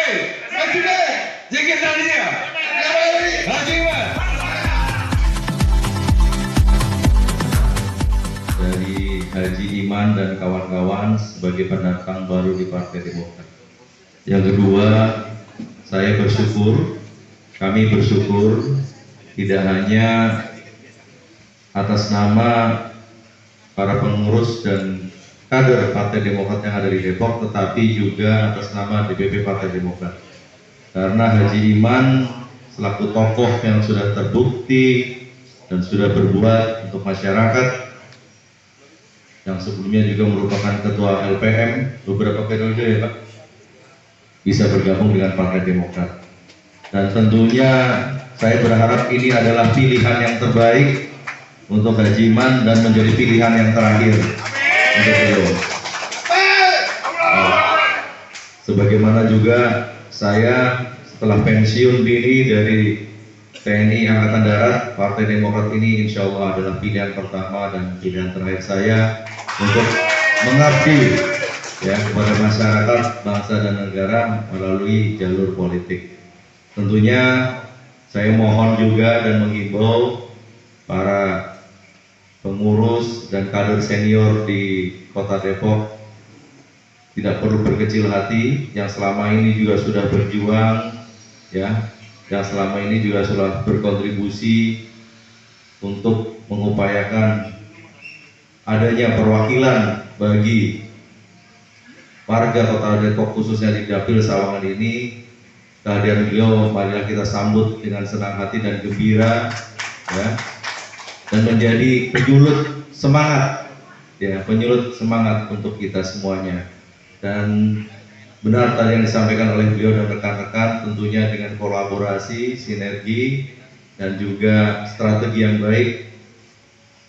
Presiden JKT tadinya Haji Iman. Dari Haji Iman dan kawan-kawan sebagai pendatang baru di Partai Demokrat. Yang kedua, kami bersyukur tidak hanya atas nama para pengurus dan kader Partai Demokrat yang ada di Depok, tetapi juga atas nama DPP Partai Demokrat. Karena Haji Iman selaku tokoh yang sudah terbukti dan sudah berbuat untuk masyarakat, yang sebelumnya juga merupakan ketua LPM beberapa periode ya Pak, bisa bergabung dengan Partai Demokrat. Dan tentunya saya berharap ini adalah pilihan yang terbaik untuk Haji Iman dan menjadi pilihan yang terakhir untuk beliau. Sebagaimana juga saya setelah pensiun dini dari TNI Angkatan Darat, Partai Demokrat ini insya Allah adalah pilihan pertama dan pilihan terakhir saya untuk mengabdi ya kepada masyarakat, bangsa dan negara melalui jalur politik. Tentunya saya mohon juga dan menghimbau para pengurus dan kader senior di Kota Depok tidak perlu berkecil hati, yang selama ini juga sudah berjuang ya, yang selama ini juga sudah berkontribusi untuk mengupayakan adanya perwakilan bagi warga Kota Depok khususnya di Dapil Sawangan ini. Kehadiran beliau marilah kita sambut dengan senang hati dan gembira ya, dan menjadi penyulut semangat ya, penyulut semangat untuk kita semuanya. Dan benar tadi yang disampaikan oleh beliau dan rekan-rekan, tentunya dengan kolaborasi, sinergi dan juga strategi yang baik,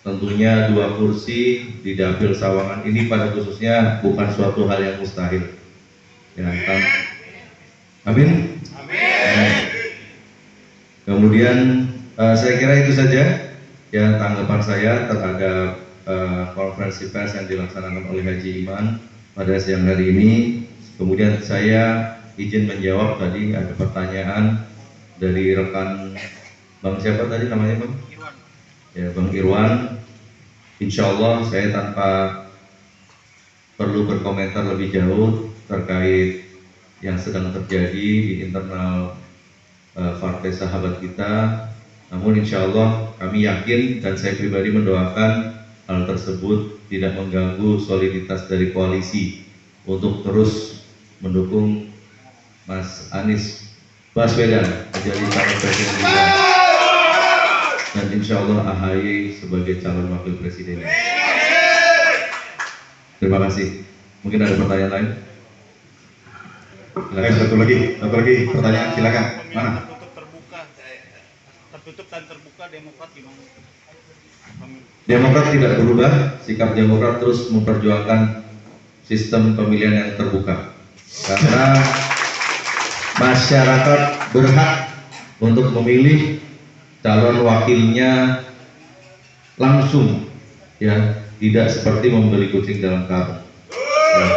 tentunya 2 kursi di Dapil Sawangan ini pada khususnya bukan suatu hal yang mustahil ya, amin. Kemudian saya kira itu saja ya tanggapan saya terhadap konferensi pers yang dilaksanakan oleh Haji Iman pada siang hari ini. Kemudian saya izin menjawab tadi ada pertanyaan dari rekan Bang siapa tadi namanya Bang? Ya Bang Irwan. Insya Allah saya tanpa perlu berkomentar lebih jauh terkait yang sedang terjadi di internal partai sahabat kita. Namun insya Allah kami yakin dan saya pribadi mendoakan hal tersebut tidak mengganggu soliditas dari koalisi untuk terus mendukung Mas Anies Baswedan menjadi calon presiden kita, dan insya Allah AHY sebagai calon wakil presiden. Terima kasih. Mungkin ada pertanyaan lain? Satu lagi pertanyaan, silakan. Mana? Tertutup dan terbuka Demokrat gimana? Demokrat tidak berubah, sikap Demokrat terus memperjuangkan sistem pemilihan yang terbuka. Karena masyarakat berhak untuk memilih calon wakilnya langsung, ya, tidak seperti membeli kucing dalam karung. Ya,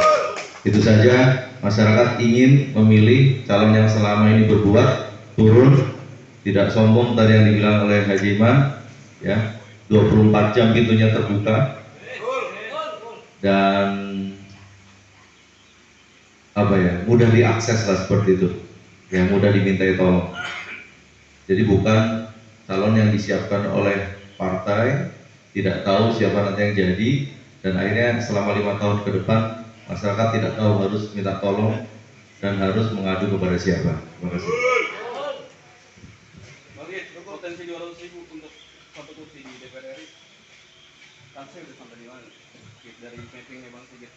itu saja. Masyarakat ingin memilih calon yang selama ini berbuat turun, tidak sombong tadi yang dibilang oleh Haji Iman, ya, 24 jam pintunya terbuka dan mudah diakses lah seperti itu, yang mudah dimintai tolong. Jadi bukan calon yang disiapkan oleh partai, tidak tahu siapa nanti yang jadi, dan akhirnya selama 5 tahun ke depan masyarakat tidak tahu harus minta tolong dan harus mengadu kepada siapa. Terima kasih. Bagi potensi 200.000 untuk 1 kursi di DPR RI, kansnya udah sampai di mana? Dari mappingnya Bang Sigit.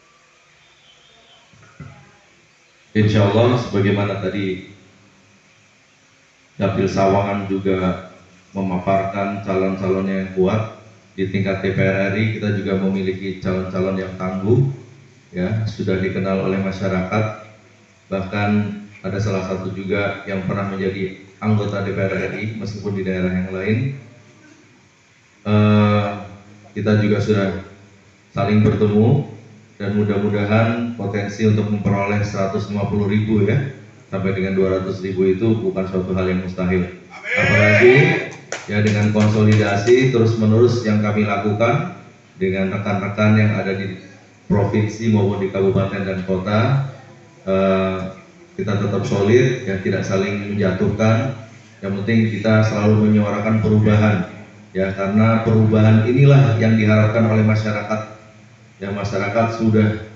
Insya Allah sebagaimana tadi Dapil Sawangan juga memaparkan calon-calonnya yang kuat, di tingkat DPR RI kita juga memiliki calon-calon yang tangguh, ya, sudah dikenal oleh masyarakat. Bahkan ada salah satu juga yang pernah menjadi anggota DPR RI meskipun di daerah yang lain. Kita juga sudah saling bertemu dan mudah-mudahan potensi untuk memperoleh 150.000 ya sampai dengan 200.000 itu bukan suatu hal yang mustahil. Apalagi ya dengan konsolidasi terus-menerus yang kami lakukan dengan rekan-rekan yang ada di provinsi maupun di kabupaten dan kota, kita tetap solid, ya tidak saling menjatuhkan. Yang penting kita selalu menyuarakan perubahan, ya karena perubahan inilah yang diharapkan oleh masyarakat. Yang masyarakat sudah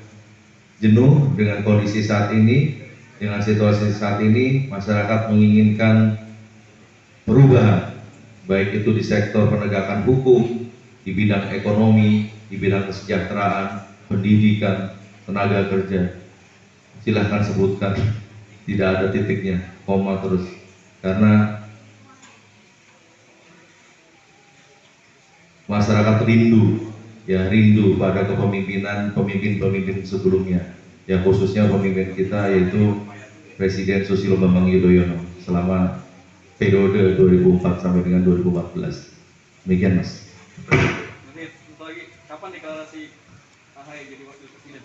jenuh dengan kondisi saat ini, dengan situasi saat ini, masyarakat menginginkan perubahan, baik itu di sektor penegakan hukum, di bidang ekonomi, di bidang kesejahteraan, pendidikan, tenaga kerja. Silahkan sebutkan, tidak ada titiknya, koma terus. Karena masyarakat rindu, ya rindu pada kepemimpinan pemimpin-pemimpin sebelumnya, ya khususnya pemimpin kita yaitu Presiden Susilo Bambang Yudhoyono selama periode 2004 sampai dengan 2014. Demikian Mas. Nanti untuk lagi kapan deklarasi AHY jadi wakil presiden?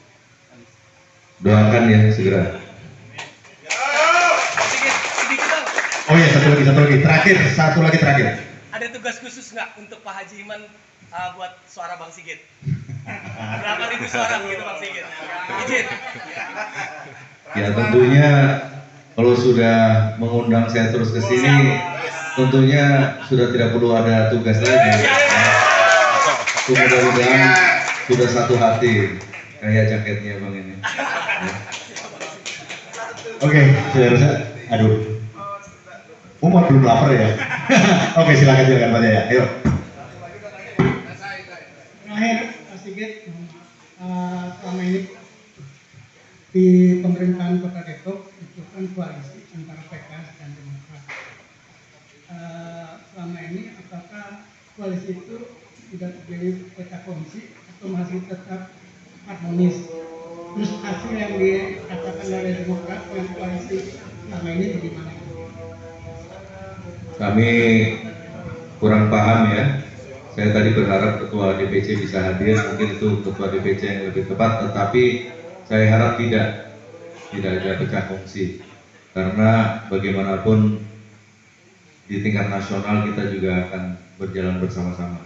Anies. Doakan ya segera. Sedikit dong. Oh iya, satu lagi terakhir. Ada tugas khusus nggak untuk Pak Haji Iman buat suara Bang Sigit? Berapa ribu suara begitu Bang Sigit? Izin. Ya tentunya kalau sudah mengundang saya terus ke sini, tentunya sudah tidak perlu ada tugas lagi. Mudah-mudahan sudah satu hati, kayak jaketnya Bang ini. Oke, saudara. Aduh. Umar belum lapar ya. Oke, silakan Pak Jaya. Ayo. Terakhir, Pak Sigit, selama ini di pemerintahan Kota Depok itu kan koalisi antara PKS dan Demokrat. Selama ini apakah koalisi itu tidak terjadi peta kongsi atau masih tetap harmonis? Terus hasil yang dikatakan oleh Demokrat dengan koalisi selama ini bagaimana? Kami kurang paham ya. Saya tadi berharap Ketua DPC bisa hadir, mungkin itu Ketua DPC yang lebih tepat, tetapi saya harap tidak ada pecah kongsi, karena bagaimanapun di tingkat nasional kita juga akan berjalan bersama-sama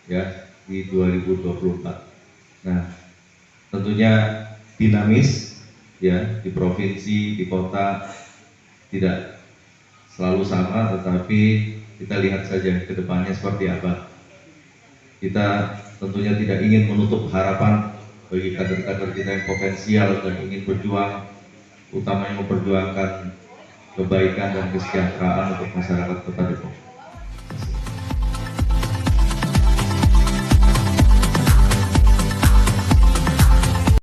ya di 2024. Nah, tentunya dinamis ya, di provinsi, di kota tidak selalu sama, tetapi kita lihat saja ke depannya seperti apa. Kita tentunya tidak ingin menutup harapan bagi kader-kader kita yang potensial dan ingin berjuang, utamanya memperjuangkan kebaikan dan kesejahteraan untuk masyarakat Kota Depok.